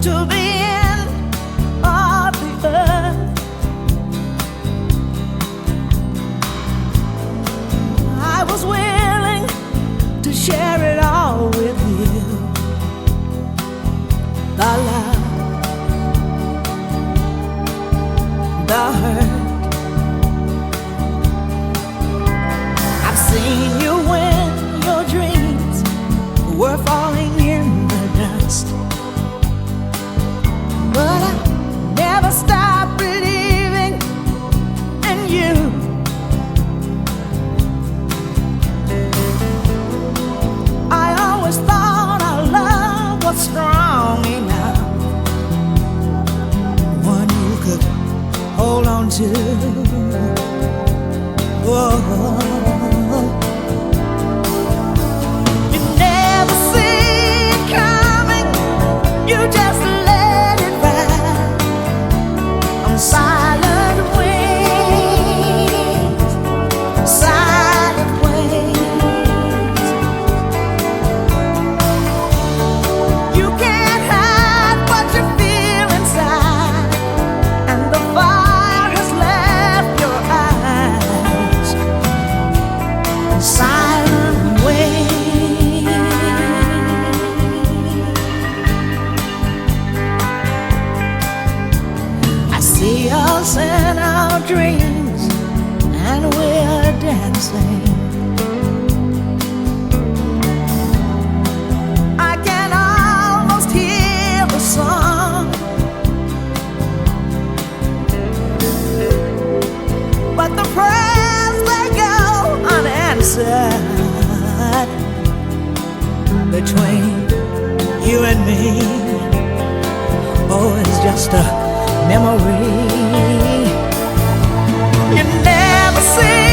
to the end of the earth. I was willing to share it all with you. The love, the hurt. I've seen you when your dreams were falling in the dust, but I never stopped believing in you. I always thought our love was strong enough, one you could hold on to. Whoa. You never see it coming, you just let it ride on silent wings, silent wings. You can't hide what you feel inside, and the fire has left your eyes. Silent wings. I see us in our dreams, and we're dancing. I can almost hear the song, but the prayers, they go unanswered between you and me. Oh, it's just a memory. You never see